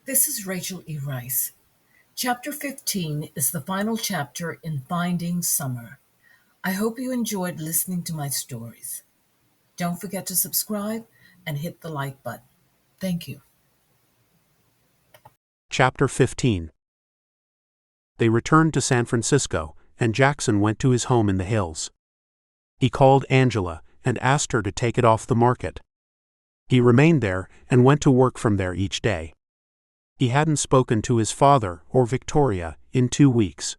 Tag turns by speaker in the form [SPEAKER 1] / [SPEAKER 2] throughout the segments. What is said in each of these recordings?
[SPEAKER 1] This is Rachel E. Rice. Chapter 15 is the final chapter in Finding Summer. I hope you enjoyed listening to my stories. Don't forget to subscribe and hit the like button. Thank you.
[SPEAKER 2] Chapter 15. They returned to San Francisco, and Jackson went to his home in the hills. He called Angela and asked her to take it off the market. He remained there and went to work from there each day. He hadn't spoken to his father or Victoria in 2 weeks.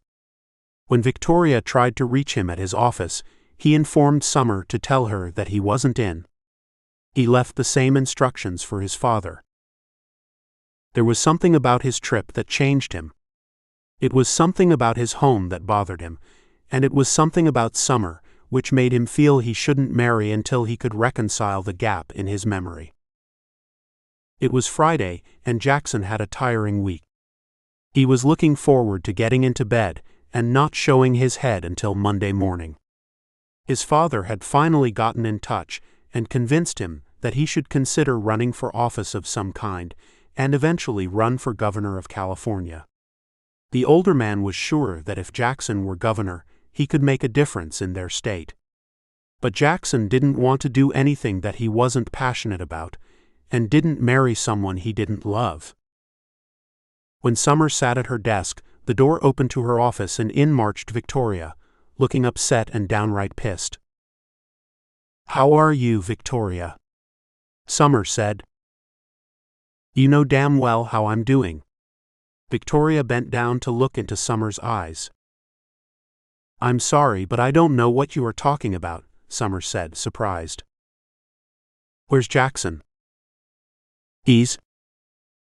[SPEAKER 2] When Victoria tried to reach him at his office, he informed Summer to tell her that he wasn't in. He left the same instructions for his father. There was something about his trip that changed him. It was something about his home that bothered him, and it was something about Summer which made him feel he shouldn't marry until he could reconcile the gap in his memory. It was Friday, and Jackson had a tiring week. He was looking forward to getting into bed and not showing his head until Monday morning. His father had finally gotten in touch and convinced him that he should consider running for office of some kind and eventually run for governor of California. The older man was sure that if Jackson were governor, he could make a difference in their state. But Jackson didn't want to do anything that he wasn't passionate about, and didn't marry someone he didn't love. When Summer sat at her desk, the door opened to her office and in marched Victoria, looking upset and downright pissed. "How are you, Victoria?" Summer said. "You know damn well how I'm doing." Victoria bent down to look into Summer's eyes. "I'm sorry, but I don't know what you are talking about," Summer said, surprised. "Where's Jackson?" "He's..."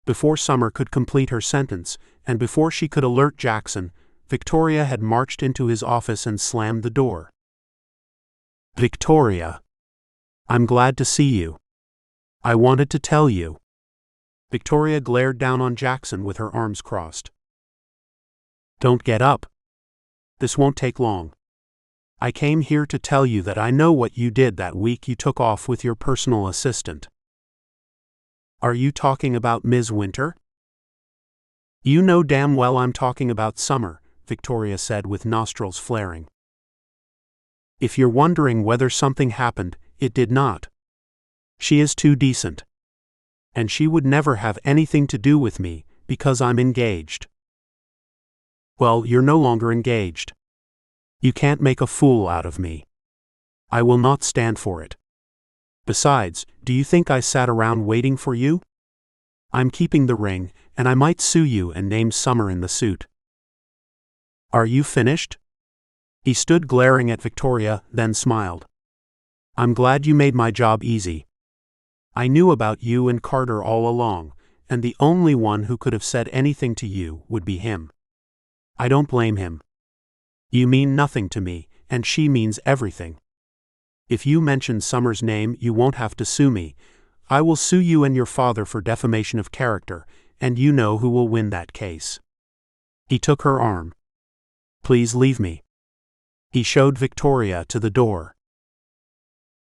[SPEAKER 2] Before Summer could complete her sentence, and before she could alert Jackson, Victoria had marched into his office and slammed the door. "Victoria, I'm glad to see you. I wanted to tell you." Victoria glared down on Jackson with her arms crossed. "Don't get up. This won't take long. I came here to tell you that I know what you did that week you took off with your personal assistant." "Are you talking about Ms. Winter?" "You know damn well I'm talking about Summer," Victoria said with nostrils flaring. "If you're wondering whether something happened, it did not. She is too decent. And she would never have anything to do with me, because I'm engaged." "Well, you're no longer engaged. You can't make a fool out of me. I will not stand for it. Besides, do you think I sat around waiting for you? I'm keeping the ring, and I might sue you and name Summer in the suit." "Are you finished?" He stood glaring at Victoria, then smiled. "I'm glad you made my job easy. I knew about you and Carter all along, and the only one who could have said anything to you would be him. I don't blame him. You mean nothing to me, and she means everything. If you mention Summer's name, you won't have to sue me. I will sue you and your father for defamation of character, and you know who will win that case." He took her arm. "Please leave me." He showed Victoria to the door.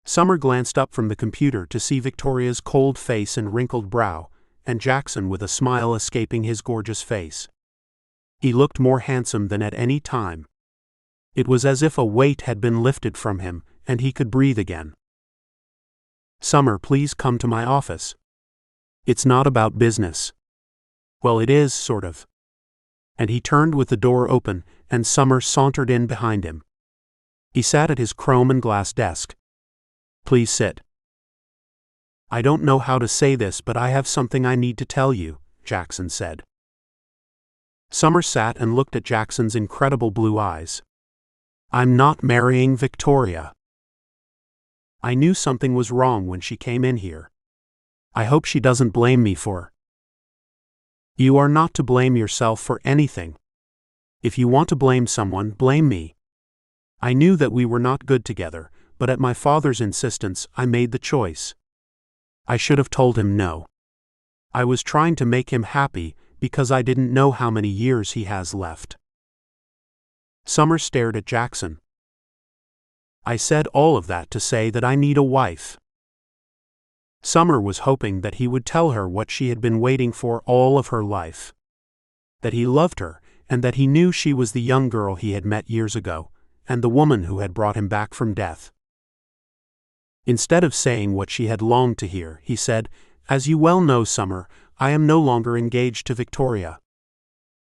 [SPEAKER 2] Summer glanced up from the computer to see Victoria's cold face and wrinkled brow, and Jackson with a smile escaping his gorgeous face. He looked more handsome than at any time. It was as if a weight had been lifted from him, and he could breathe again. "Summer, please come to my office. It's not about business." "Well, it is, sort of." And he turned with the door open, and Summer sauntered in behind him. He sat at his chrome and glass desk. "Please sit." "I don't know how to say this, but I have something I need to tell you," Jackson said. Summer sat and looked at Jackson's incredible blue eyes. "I'm not marrying Victoria. I knew something was wrong when she came in here. I hope she doesn't blame me for..." "You are not to blame yourself for anything. If you want to blame someone, blame me. I knew that we were not good together, but at my father's insistence, I made the choice. I should have told him no. I was trying to make him happy because I didn't know how many years he has left." Summer stared at Jackson. "I said all of that to say that I need a wife." Summer was hoping that he would tell her what she had been waiting for all of her life. That he loved her, and that he knew she was the young girl he had met years ago, and the woman who had brought him back from death. Instead of saying what she had longed to hear, he said, "As you well know, Summer, I am no longer engaged to Victoria.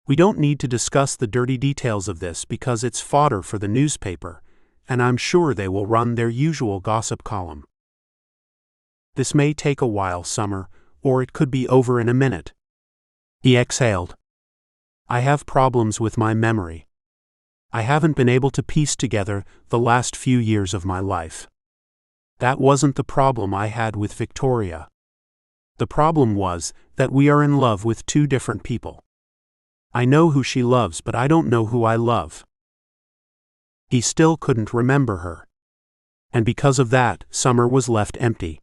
[SPEAKER 2] We don't need to discuss the dirty details of this because it's fodder for the newspaper, and I'm sure they will run their usual gossip column. This may take a while, Summer, or it could be over in a minute." He exhaled. "I have problems with my memory. I haven't been able to piece together the last few years of my life. That wasn't the problem I had with Victoria. The problem was that we are in love with two different people. I know who she loves, but I don't know who I love." He still couldn't remember her. And because of that, Summer was left empty.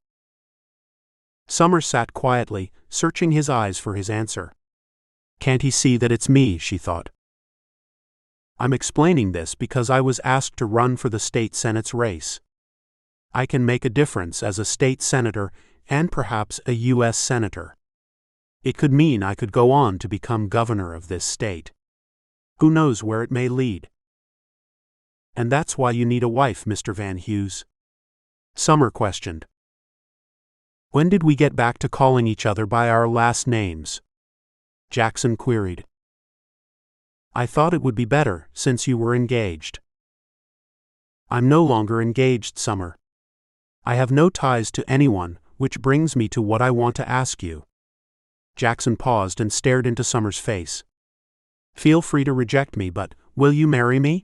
[SPEAKER 2] Summer sat quietly, searching his eyes for his answer. "Can't he see that it's me?" she thought. "I'm explaining this because I was asked to run for the state senate's race. I can make a difference as a state senator and perhaps a U.S. senator. It could mean I could go on to become governor of this state. Who knows where it may lead? And that's why you need a wife, Mr. Van Hughes?" Summer questioned. "When did we get back to calling each other by our last names?" Jackson queried. "I thought it would be better since you were engaged." "I'm no longer engaged, Summer. I have no ties to anyone, which brings me to what I want to ask you." Jackson paused and stared into Summer's face. "Feel free to reject me, but will you marry me?"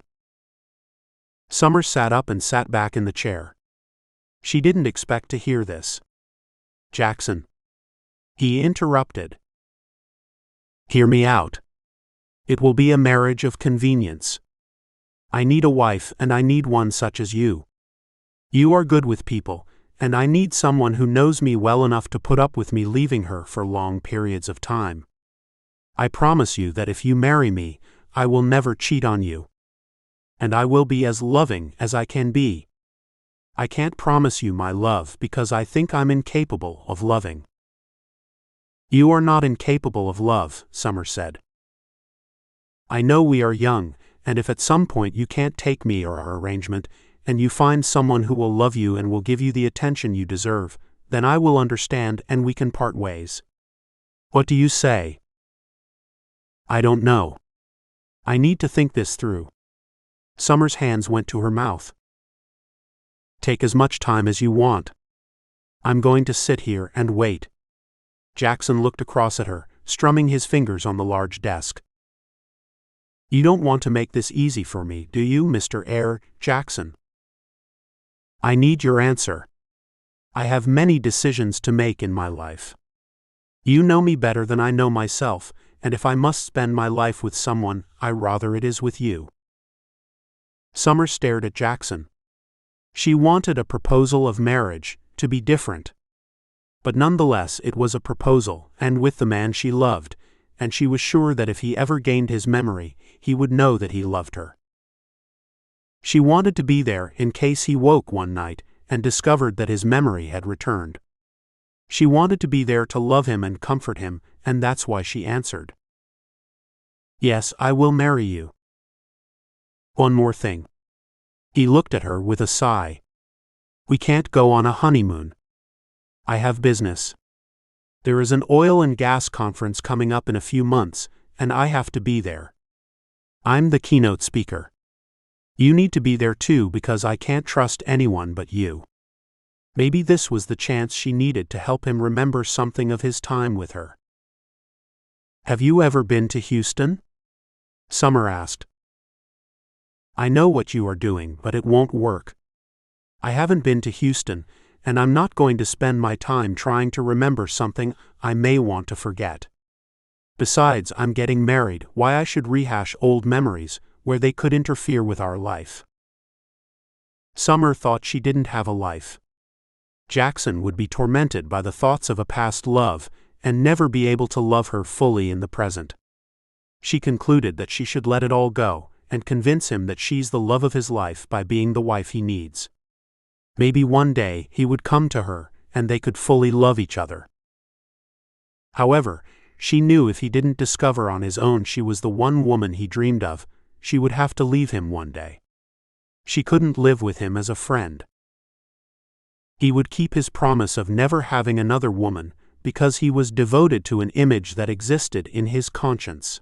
[SPEAKER 2] Summer sat up and sat back in the chair. She didn't expect to hear this. "Jackson," he interrupted. "Hear me out. It will be a marriage of convenience. I need a wife, and I need one such as you. You are good with people, and I need someone who knows me well enough to put up with me leaving her for long periods of time. I promise you that if you marry me, I will never cheat on you. And I will be as loving as I can be. I can't promise you my love because I think I'm incapable of loving." "You are not incapable of love," Summer said. "I know we are young, and if at some point you can't take me or our arrangement, and you find someone who will love you and will give you the attention you deserve, then I will understand and we can part ways. What do you say?" "I don't know. I need to think this through." Summer's hands went to her mouth. "Take as much time as you want. I'm going to sit here and wait." Jackson looked across at her, strumming his fingers on the large desk. "You don't want to make this easy for me, do you, Mr. Eyre Jackson?" "I need your answer. I have many decisions to make in my life. You know me better than I know myself, and if I must spend my life with someone, I rather it is with you." Summer stared at Jackson. She wanted a proposal of marriage to be different. But nonetheless it was a proposal, and with the man she loved, and she was sure that if he ever gained his memory, he would know that he loved her. She wanted to be there in case he woke one night and discovered that his memory had returned. She wanted to be there to love him and comfort him, and that's why she answered. "Yes, I will marry you. One more thing." He looked at her with a sigh. "We can't go on a honeymoon. I have business. There is an oil and gas conference coming up in a few months, and I have to be there. I'm the keynote speaker. You need to be there too because I can't trust anyone but you." Maybe this was the chance she needed to help him remember something of his time with her. "Have you ever been to Houston?" Summer asked. "I know what you are doing, but it won't work. I haven't been to Houston, and I'm not going to spend my time trying to remember something I may want to forget. Besides, I'm getting married. Why I should rehash old memories where they could interfere with our life?" Summer thought she didn't have a life. Jackson would be tormented by the thoughts of a past love and never be able to love her fully in the present. She concluded that she should let it all go and convince him that she's the love of his life by being the wife he needs. Maybe one day he would come to her and they could fully love each other. However, she knew if he didn't discover on his own she was the one woman he dreamed of, she would have to leave him one day. She couldn't live with him as a friend. He would keep his promise of never having another woman, because he was devoted to an image that existed in his conscience.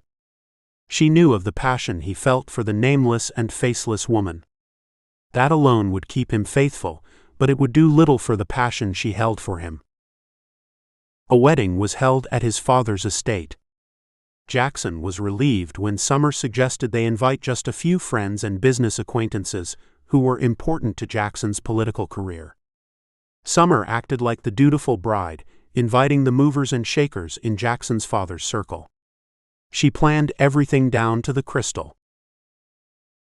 [SPEAKER 2] She knew of the passion he felt for the nameless and faceless woman. That alone would keep him faithful, but it would do little for the passion she held for him. A wedding was held at his father's estate. Jackson was relieved when Summer suggested they invite just a few friends and business acquaintances who were important to Jackson's political career. Summer acted like the dutiful bride, inviting the movers and shakers in Jackson's father's circle. She planned everything down to the crystal.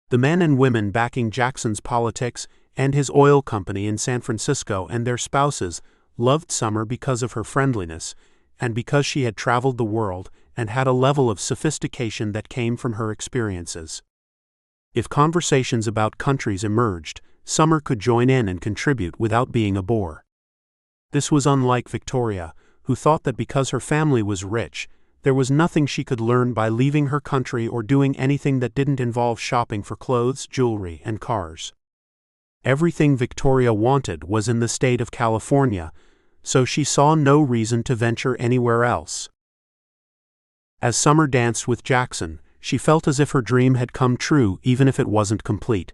[SPEAKER 2] The men and women backing Jackson's politics and his oil company in San Francisco and their spouses loved Summer because of her friendliness, and because she had traveled the world and had a level of sophistication that came from her experiences. If conversations about countries emerged, Summer could join in and contribute without being a bore. This was unlike Victoria, who thought that because her family was rich, there was nothing she could learn by leaving her country or doing anything that didn't involve shopping for clothes, jewelry, and cars. Everything Victoria wanted was in the state of California, so she saw no reason to venture anywhere else. As Summer danced with Jackson, she felt as if her dream had come true even if it wasn't complete.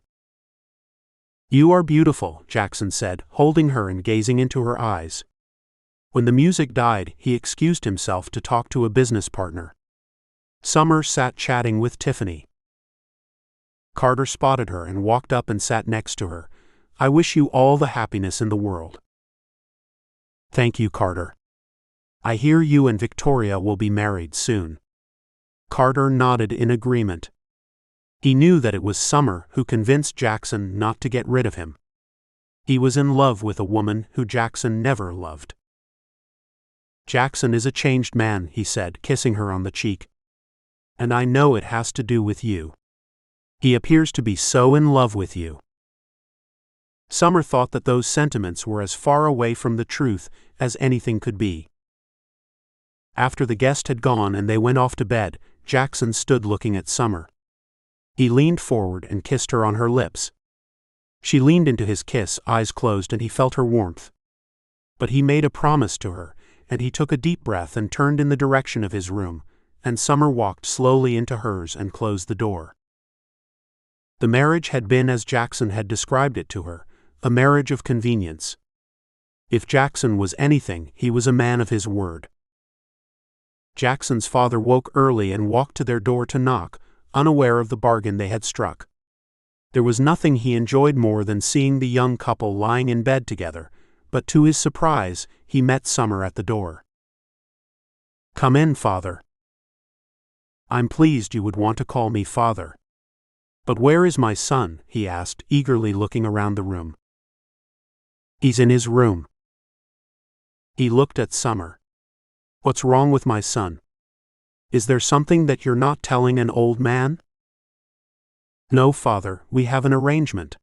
[SPEAKER 2] "You are beautiful," Jackson said, holding her and gazing into her eyes. When the music died, he excused himself to talk to a business partner. Summer sat chatting with Tiffany. Carter spotted her and walked up and sat next to her. "I wish you all the happiness in the world." "Thank you, Carter. I hear you and Victoria will be married soon." Carter nodded in agreement. He knew that it was Summer who convinced Jackson not to get rid of him. He was in love with a woman who Jackson never loved. "Jackson is a changed man," he said, kissing her on the cheek. "And I know it has to do with you. He appears to be so in love with you." Summer thought that those sentiments were as far away from the truth as anything could be. After the guest had gone and they went off to bed, Jackson stood looking at Summer. He leaned forward and kissed her on her lips. She leaned into his kiss, eyes closed, and he felt her warmth. But he made a promise to her, and he took a deep breath and turned in the direction of his room, and Summer walked slowly into hers and closed the door. The marriage had been as Jackson had described it to her, a marriage of convenience. If Jackson was anything, he was a man of his word. Jackson's father woke early and walked to their door to knock, unaware of the bargain they had struck. There was nothing he enjoyed more than seeing the young couple lying in bed together, but to his surprise, he met Summer at the door. "Come in, father." "I'm pleased you would want to call me father. But where is my son?" he asked, eagerly looking around the room. "He's in his room." He looked at Summer. "What's wrong with my son? Is there something that you're not telling an old man?" "No, father, we have an arrangement."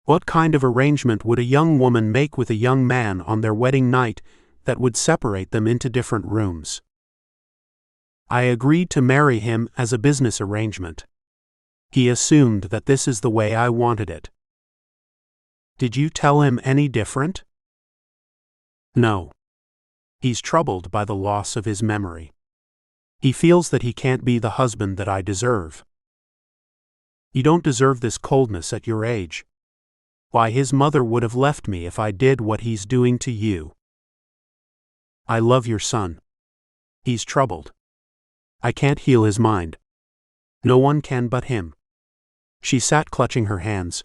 [SPEAKER 2] "What kind of arrangement would a young woman make with a young man on their wedding night that would separate them into different rooms?" "I agreed to marry him as a business arrangement. He assumed that this is the way I wanted it." "Did you tell him any different?" "No. He's troubled by the loss of his memory. He feels that he can't be the husband that I deserve." "You don't deserve this coldness at your age. Why, his mother would have left me if I did what he's doing to you." "I love your son. He's troubled. I can't heal his mind. No one can but him." She sat clutching her hands.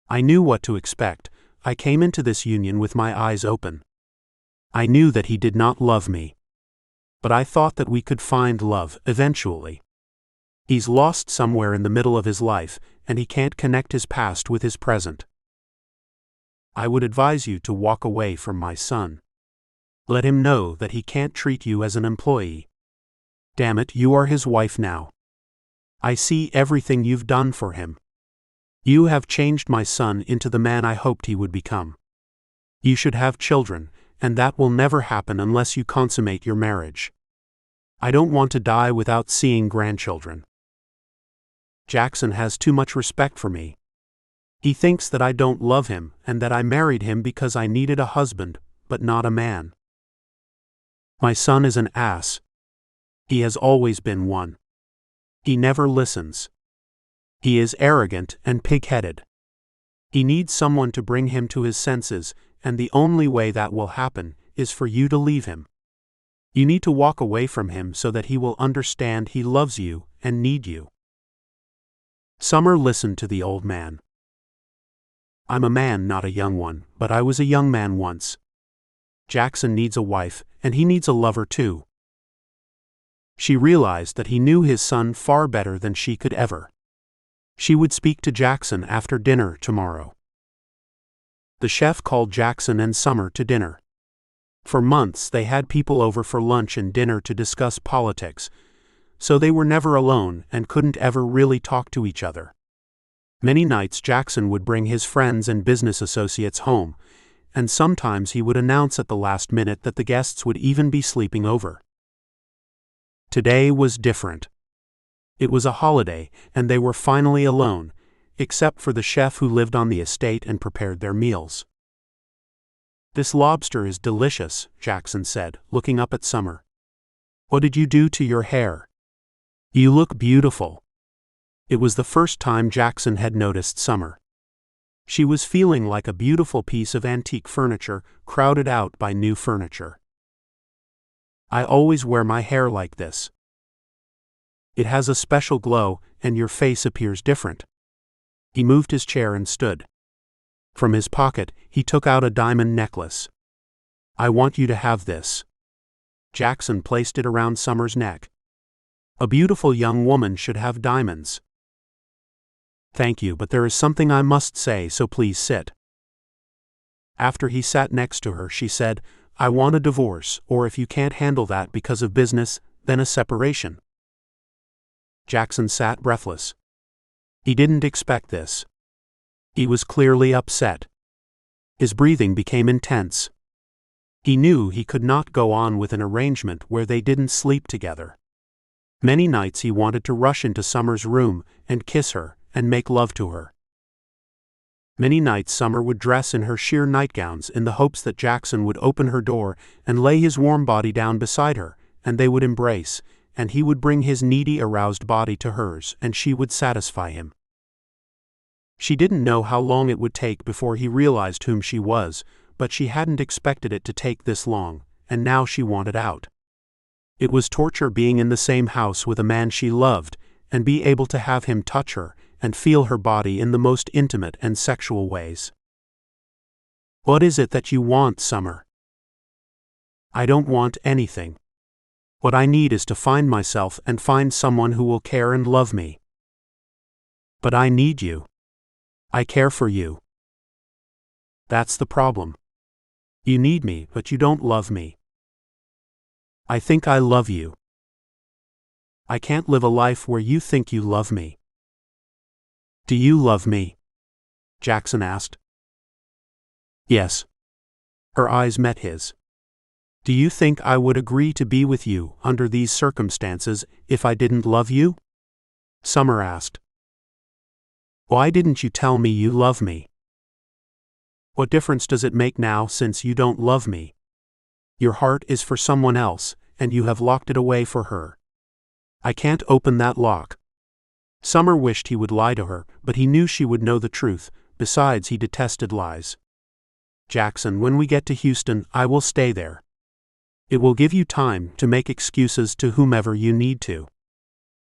[SPEAKER 2] "I knew what to expect. I came into this union with my eyes open. I knew that he did not love me. But I thought that we could find love, eventually. He's lost somewhere in the middle of his life, and he can't connect his past with his present. I would advise you to walk away from my son. Let him know that he can't treat you as an employee. Damn it, you are his wife now. I see everything you've done for him. You have changed my son into the man I hoped he would become. You should have children, and that will never happen unless you consummate your marriage. I don't want to die without seeing grandchildren. Jackson has too much respect for me. He thinks that I don't love him and that I married him because I needed a husband, but not a man. My son is an ass. He has always been one. He never listens. He is arrogant and pig-headed. He needs someone to bring him to his senses, and the only way that will happen is for you to leave him. You need to walk away from him so that he will understand he loves you and need you. Summer listened to the old man. I'm a man, not a young one, but I was a young man once. Jackson needs a wife, and he needs a lover too. She realized that he knew his son far better than she could ever. She would speak to Jackson after dinner tomorrow. The chef called Jackson and Summer to dinner. For months they had people over for lunch and dinner to discuss politics, so they were never alone and couldn't ever really talk to each other. Many nights Jackson would bring his friends and business associates home, and sometimes he would announce at the last minute that the guests would even be sleeping over. Today was different. It was a holiday, and they were finally alone, except for the chef who lived on the estate and prepared their meals. This lobster is delicious, Jackson said, looking up at Summer. What did you do to your hair? You look beautiful. It was the first time Jackson had noticed Summer. She was feeling like a beautiful piece of antique furniture crowded out by new furniture. I always wear my hair like this. It has a special glow, and your face appears different. He moved his chair and stood. From his pocket, he took out a diamond necklace. I want you to have this. Jackson placed it around Summer's neck. A beautiful young woman should have diamonds. Thank you, but there is something I must say, so please sit. After he sat next to her, she said, I want a divorce, or if you can't handle that because of business, then a separation. Jackson sat breathless. He didn't expect this. He was clearly upset. His breathing became intense. He knew he could not go on with an arrangement where they didn't sleep together. Many nights he wanted to rush into Summer's room and kiss her and make love to her. Many nights Summer would dress in her sheer nightgowns in the hopes that Jackson would open her door and lay his warm body down beside her, and they would embrace, and he would bring his needy, aroused body to hers, and she would satisfy him. She didn't know how long it would take before he realized whom she was, but she hadn't expected it to take this long, and now she wanted out. It was torture being in the same house with a man she loved, and be able to have him touch her and feel her body in the most intimate and sexual ways. What is it that you want, Summer? I don't want anything. What I need is to find myself and find someone who will care and love me. But I need you. I care for you. That's the problem. You need me, but you don't love me. I think I love you. I can't live a life where you think you love me. Do you love me? Jackson asked. Yes. Her eyes met his. Do you think I would agree to be with you under these circumstances if I didn't love you? Summer asked. Why didn't you tell me you love me? What difference does it make now since you don't love me? Your heart is for someone else, and you have locked it away for her. I can't open that lock. Summer wished he would lie to her, but he knew she would know the truth. Besides, he detested lies. Jackson, when we get to Houston, I will stay there. It will give you time to make excuses to whomever you need to.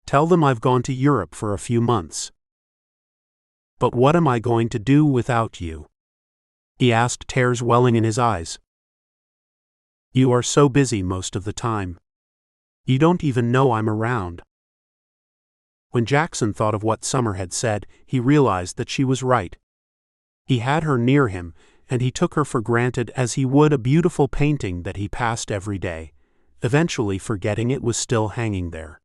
[SPEAKER 2] Tell them I've gone to Europe for a few months. But what am I going to do without you? He asked, tears welling in his eyes. You are so busy most of the time. You don't even know I'm around. When Jackson thought of what Summer had said, he realized that she was right. He had her near him, and he took her for granted as he would a beautiful painting that he passed every day, eventually forgetting it was still hanging there.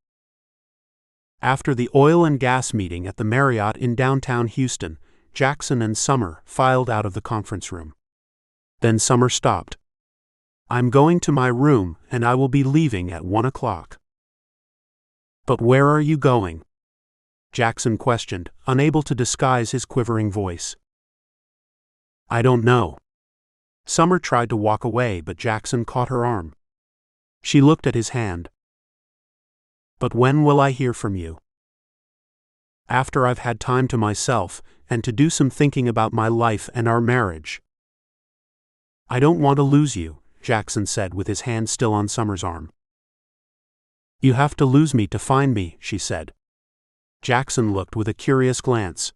[SPEAKER 2] After the oil and gas meeting at the Marriott in downtown Houston, Jackson and Summer filed out of the conference room. Then Summer stopped. I'm going to my room and I will be leaving at 1 o'clock. But where are you going? Jackson questioned, unable to disguise his quivering voice. I don't know. Summer tried to walk away, but Jackson caught her arm. She looked at his hand. But when will I hear from you? After I've had time to myself, and to do some thinking about my life and our marriage. I don't want to lose you, Jackson said with his hand still on Summer's arm. You have to lose me to find me, she said. Jackson looked with a curious glance.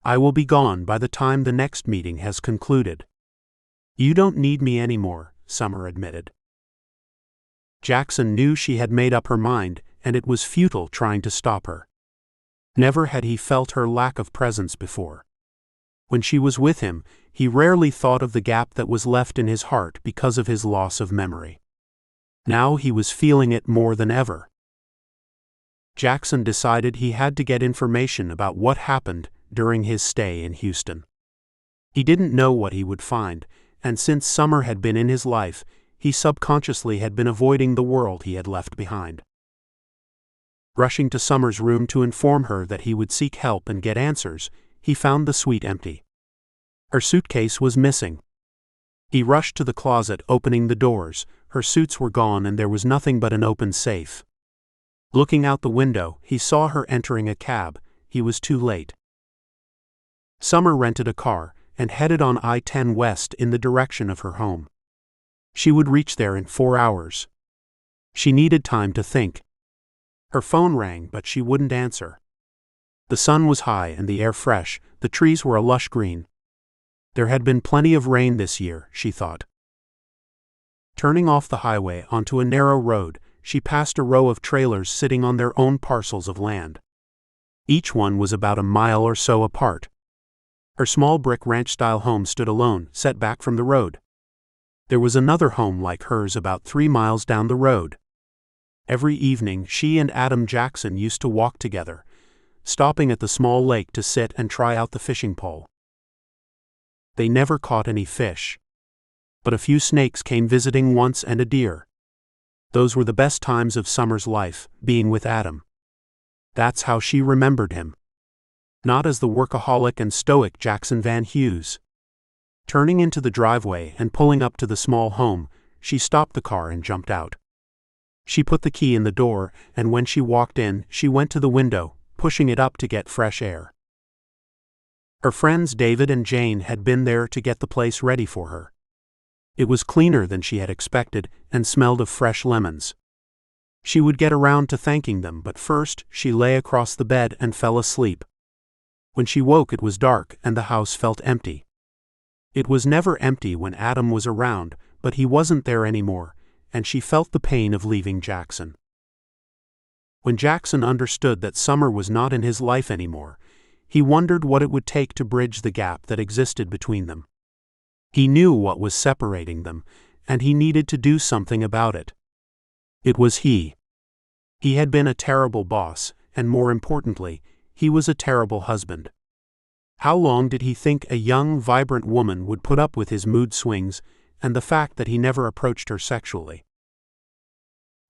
[SPEAKER 2] I will be gone by the time the next meeting has concluded. You don't need me anymore, Summer admitted. Jackson knew she had made up her mind, and it was futile trying to stop her. Never had he felt her lack of presence before. When she was with him, he rarely thought of the gap that was left in his heart because of his loss of memory. Now he was feeling it more than ever. Jackson decided he had to get information about what happened during his stay in Houston. He didn't know what he would find, and since Summer had been in his life, he subconsciously had been avoiding the world he had left behind. Rushing to Summer's room to inform her that he would seek help and get answers, he found the suite empty. Her suitcase was missing. He rushed to the closet, opening the doors. Her suits were gone and there was nothing but an open safe. Looking out the window, he saw her entering a cab. He was too late. Summer rented a car and headed on I-10 west in the direction of her home. She would reach there in 4 hours. She needed time to think. Her phone rang, but she wouldn't answer. The sun was high and the air fresh, the trees were a lush green. There had been plenty of rain this year, she thought. Turning off the highway onto a narrow road, she passed a row of trailers sitting on their own parcels of land. Each one was about a mile or so apart. Her small brick ranch-style home stood alone, set back from the road. There was another home like hers about 3 miles down the road. Every evening she and Adam Jackson used to walk together, stopping at the small lake to sit and try out the fishing pole. They never caught any fish. But a few snakes came visiting once and a deer. Those were the best times of Summer's life, being with Adam. That's how she remembered him. Not as the workaholic and stoic Jackson Van Hughes. Turning into the driveway and pulling up to the small home, she stopped the car and jumped out. She put the key in the door, and when she walked in, she went to the window, pushing it up to get fresh air. Her friends David and Jane had been there to get the place ready for her. It was cleaner than she had expected and smelled of fresh lemons. She would get around to thanking them, but first she lay across the bed and fell asleep. When she woke, it was dark and the house felt empty. It was never empty when Adam was around, but he wasn't there anymore, and she felt the pain of leaving Jackson. When Jackson understood that Summer was not in his life anymore, he wondered what it would take to bridge the gap that existed between them. He knew what was separating them, and he needed to do something about it. It was he. He had been a terrible boss, and more importantly, he was a terrible husband. How long did he think a young, vibrant woman would put up with his mood swings and the fact that he never approached her sexually?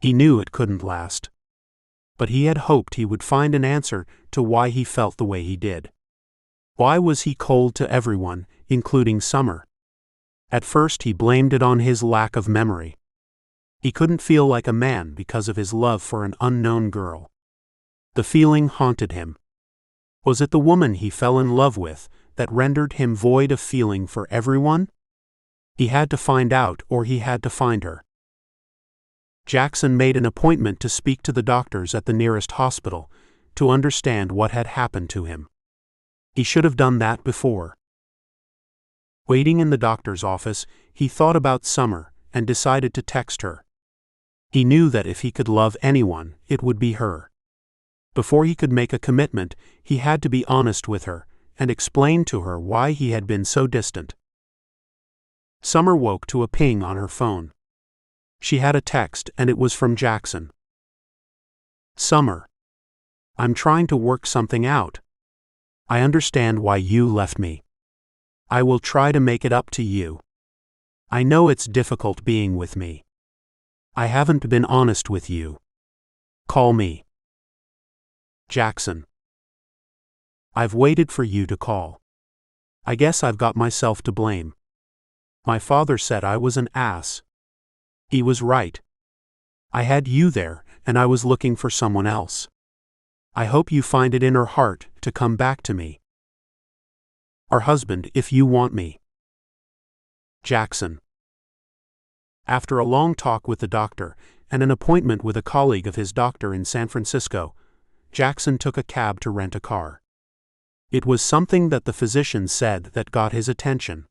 [SPEAKER 2] He knew it couldn't last. But he had hoped he would find an answer to why he felt the way he did. Why was he cold to everyone, including Summer? At first he blamed it on his lack of memory. He couldn't feel like a man because of his love for an unknown girl. The feeling haunted him. Was it the woman he fell in love with that rendered him void of feeling for everyone? He had to find out, or he had to find her. Jackson made an appointment to speak to the doctors at the nearest hospital to understand what had happened to him. He should have done that before. Waiting in the doctor's office, he thought about Summer and decided to text her. He knew that if he could love anyone, it would be her. Before he could make a commitment, he had to be honest with her and explain to her why he had been so distant. Summer woke to a ping on her phone. She had a text, and it was from Jackson. Summer. I'm trying to work something out. I understand why you left me. I will try to make it up to you. I know it's difficult being with me. I haven't been honest with you. Call me Jackson. I've waited for you to call. I guess I've got myself to blame. My father said I was an ass. He was right. I had you there, and I was looking for someone else. I hope you find it in her heart to come back to me. Our husband, if you want me. Jackson. After a long talk with the doctor and an appointment with a colleague of his doctor in San Francisco, Jackson took a cab to rent a car. It was something that the physician said that got his attention.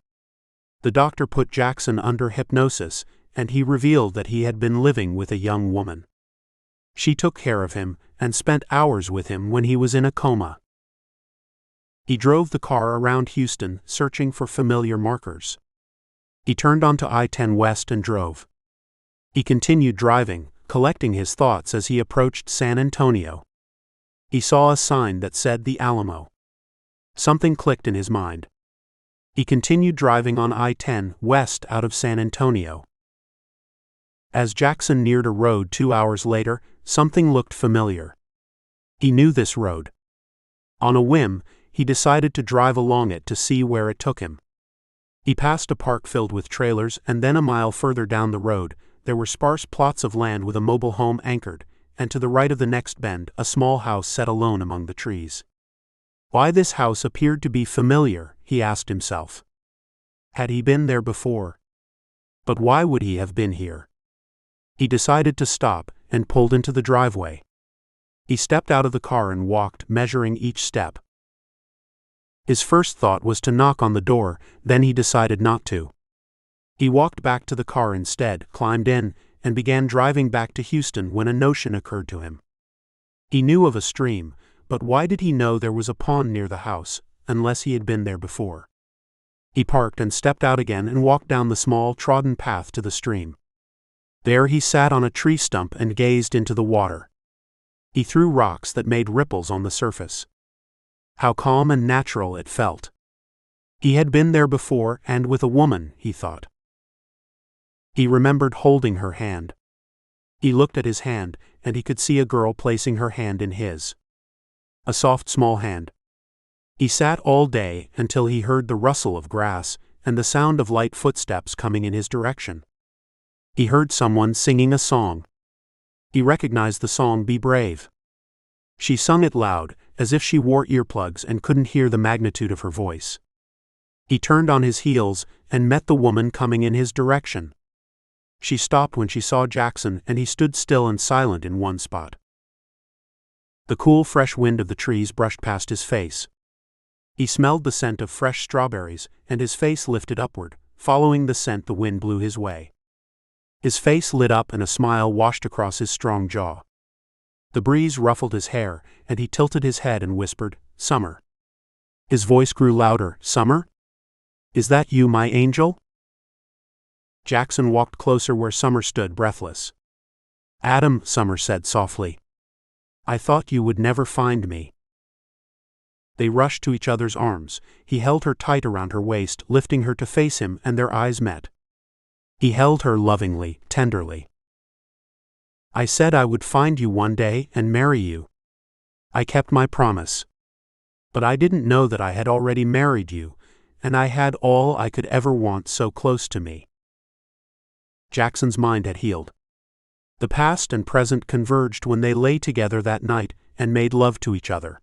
[SPEAKER 2] The doctor put Jackson under hypnosis, and he revealed that he had been living with a young woman. She took care of him and spent hours with him when he was in a coma. He drove the car around Houston, searching for familiar markers. He turned onto I-10 West and drove. He continued driving, collecting his thoughts as he approached San Antonio. He saw a sign that said the Alamo. Something clicked in his mind. He continued driving on I-10 West out of San Antonio. As Jackson neared a road 2 hours later, something looked familiar. He knew this road. On a whim, he decided to drive along it to see where it took him. He passed a park filled with trailers, and then a mile further down the road, there were sparse plots of land with a mobile home anchored, and to the right of the next bend, a small house set alone among the trees. Why this house appeared to be familiar, he asked himself. Had he been there before? But why would he have been here? He decided to stop and pulled into the driveway. He stepped out of the car and walked, measuring each step. His first thought was to knock on the door, then he decided not to. He walked back to the car instead, climbed in, and began driving back to Houston when a notion occurred to him. He knew of a stream, but why did he know there was a pond near the house, unless he had been there before? He parked and stepped out again and walked down the small, trodden path to the stream. There he sat on a tree stump and gazed into the water. He threw rocks that made ripples on the surface. How calm and natural it felt. He had been there before, and with a woman, he thought. He remembered holding her hand. He looked at his hand, and he could see a girl placing her hand in his. A soft, small hand. He sat all day until he heard the rustle of grass and the sound of light footsteps coming in his direction. He heard someone singing a song. He recognized the song "Be Brave." She sung it loud, as if she wore earplugs and couldn't hear the magnitude of her voice. He turned on his heels and met the woman coming in his direction. She stopped when she saw Jackson, and he stood still and silent in one spot. The cool, fresh wind of the trees brushed past his face. He smelled the scent of fresh strawberries, and his face lifted upward, following the scent the wind blew his way. His face lit up and a smile washed across his strong jaw. The breeze ruffled his hair, and he tilted his head and whispered, "Summer." His voice grew louder, "Summer? Is that you, my angel?" Jackson walked closer where Summer stood, breathless. "Adam," Summer said softly. "I thought you would never find me." They rushed to each other's arms. He held her tight around her waist, lifting her to face him, and their eyes met. He held her lovingly, tenderly. "I said I would find you one day and marry you. I kept my promise. But I didn't know that I had already married you, and I had all I could ever want so close to me." Jackson's mind had healed. The past and present converged when they lay together that night and made love to each other.